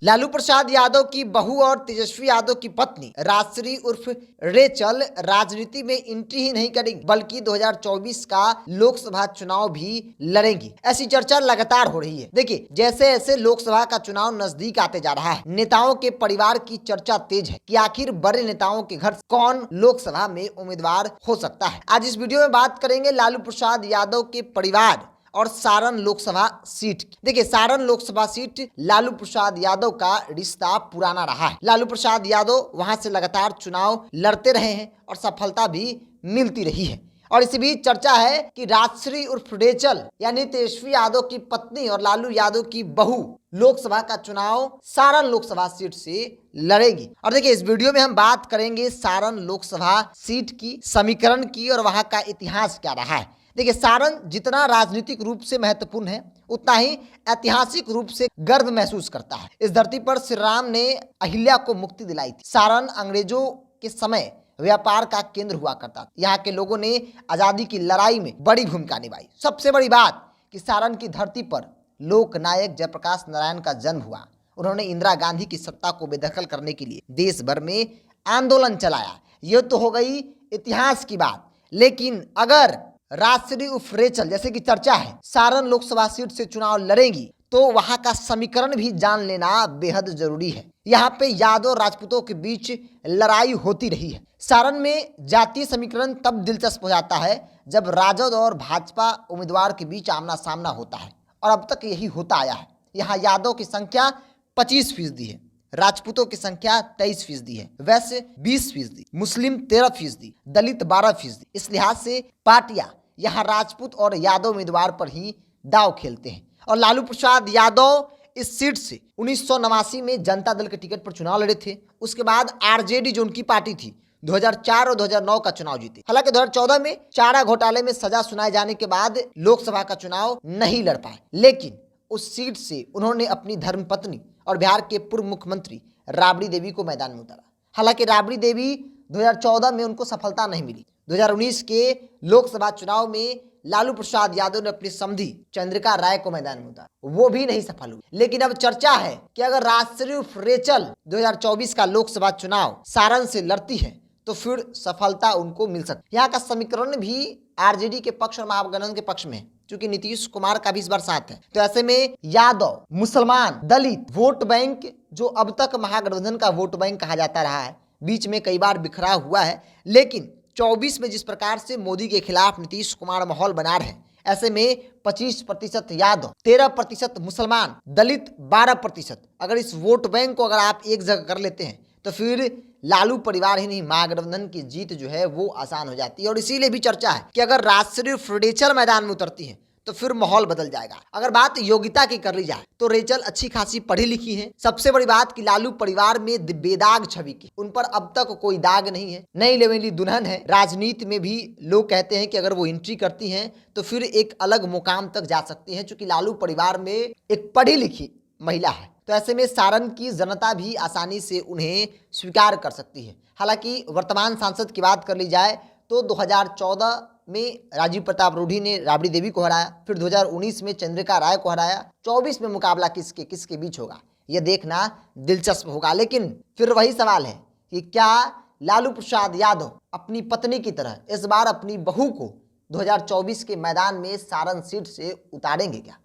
लालू प्रसाद यादव की बहू और तेजस्वी यादव की पत्नी राजश्री उर्फ रेचल राजनीति में एंट्री ही नहीं करेंगी बल्कि 2024 का लोकसभा चुनाव भी लड़ेंगी। ऐसी चर्चा लगातार हो रही है। देखिए, जैसे जैसे लोकसभा का चुनाव नजदीक आते जा रहा है, नेताओं के परिवार की चर्चा तेज है कि आखिर बड़े नेताओं के घर कौन लोकसभा में उम्मीदवार हो सकता है। आज इस वीडियो में बात करेंगे लालू प्रसाद यादव के परिवार और सारण लोकसभा सीट की। देखिए, सारण लोकसभा सीट लालू प्रसाद यादव का रिश्ता पुराना रहा है। लालू प्रसाद यादव वहां से लगातार चुनाव लड़ते रहे हैं और सफलता भी मिलती रही है। और इसी बीच चर्चा है कि राजश्री उर्फ रेचल यानी तेजस्वी यादव की पत्नी और लालू यादव की बहू लोकसभा का चुनाव सारण लोकसभा सीट से लड़ेगी। और देखिए, इस वीडियो में हम बात करेंगे सारण लोकसभा सीट की, समीकरण की और वहां का इतिहास क्या रहा है। देखिए, सारण जितना राजनीतिक रूप से महत्वपूर्ण है उतना ही ऐतिहासिक रूप से गर्व महसूस करता है। इस धरती पर श्री राम ने अहिल्या को मुक्ति दिलाई थी। सारण अंग्रेजों के समय व्यापार का केंद्र हुआ करता था। यहाँ के लोगों ने आजादी की लड़ाई में बड़ी भूमिका निभाई। सबसे बड़ी बात कि सारण की धरती पर लोक नायक जयप्रकाश नारायण का जन्म हुआ। उन्होंने इंदिरा गांधी की सत्ता को बेदखल करने के लिए देश भर में आंदोलन चलाया। यह तो हो गई इतिहास की बात, लेकिन अगर राजश्री उर्फ रेचल जैसे कि चर्चा है सारण लोकसभा सीट से चुनाव लड़ेंगी तो वहां का समीकरण भी जान लेना बेहद जरूरी है। यहाँ पे यादव राजपूतों के बीच लड़ाई होती रही है। सारण में जातीय समीकरण तब दिलचस्प हो जाता है जब राजद और भाजपा उम्मीदवार के बीच आमना सामना होता है, और अब तक यही होता आया है। यहाँ यादव की संख्या 25% है, राजपूतों की संख्या 23% है, वैश्य 20%, मुस्लिम 13%, दलित 12%। इस लिहाज से पार्टियां यहाँ राजपूत और यादव उम्मीदवार पर ही दाव खेलते हैं। और लालू प्रसाद यादव इस सीट से 1989 में जनता दल के टिकट पर चुनाव लड़े थे। उसके बाद आरजेडी जो उनकी पार्टी थी 2004 और 2009 का चुनाव जीते। हालांकि 2014 में चारा घोटाले में सजा सुनाए जाने के बाद लोकसभा का चुनाव नहीं लड़ पाए, लेकिन उस सीट से उन्होंने अपनी धर्मपत्नी और बिहार के पूर्व मुख्यमंत्री राबड़ी देवी को मैदान में उतारा। हालांकि राबड़ी देवी 2014 में उनको सफलता नहीं मिली। 2019 के लोकसभा चुनाव में लालू प्रसाद यादव ने अपनी समधी चंद्रिका राय को मैदान में उतारा, वो भी नहीं सफल हुई। लेकिन अब चर्चा है कि अगर राजश्री उर्फ रेचल 2024 का लोकसभा चुनाव सारण से लड़ती है तो फिर सफलता उनको मिल सकती है। यहाँ का समीकरण भी आरजेडी के पक्ष और महागठबंधन के पक्ष में है, क्योंकि नीतीश कुमार का भी इस बार साथ है। तो ऐसे में यादव, मुसलमान, दलित वोट बैंक जो अब तक महागठबंधन का वोट बैंक कहा जाता रहा है, बीच में कई बार बिखरा हुआ है, लेकिन 24 में जिस प्रकार से मोदी के खिलाफ नीतीश कुमार माहौल बना रहे हैं, ऐसे में 25% यादव, 13% मुसलमान, दलित 12%, अगर इस वोट बैंक को अगर आप एक जगह कर लेते हैं तो फिर लालू परिवार ही नहीं महागठबंधन की जीत जो है वो आसान हो जाती है। और इसीलिए भी चर्चा है कि अगर राजश्री रेचल मैदान में उतरती है तो फिर माहौल बदल जाएगा। अगर बात योग्यता की कर ली जाए तो रेचल अच्छी खासी पढ़ी लिखी है। सबसे बड़ी बात कि लालू परिवार में बेदाग छवि की, उन पर अब तक कोई दाग नहीं है, नई लेवेली दुल्हन है। राजनीति में भी लोग कहते हैं कि अगर वो एंट्री करती हैं तो फिर एक अलग मुकाम तक जा सकती हैं, क्योंकि लालू परिवार में एक पढ़ी लिखी महिला है। तो ऐसे में सारण की जनता भी आसानी से उन्हें स्वीकार कर सकती है। हालांकि वर्तमान सांसद की बात कर ली जाए तो 2014 में राजीव प्रताप रूढ़ी ने राबड़ी देवी को हराया, फिर 2019 में चंद्रिका राय को हराया। 24 में मुकाबला किसके बीच होगा यह देखना दिलचस्प होगा। लेकिन फिर वही सवाल है कि क्या लालू प्रसाद यादव अपनी पत्नी की तरह इस बार अपनी बहू को 2024 के मैदान में सारण सीट से उतारेंगे क्या?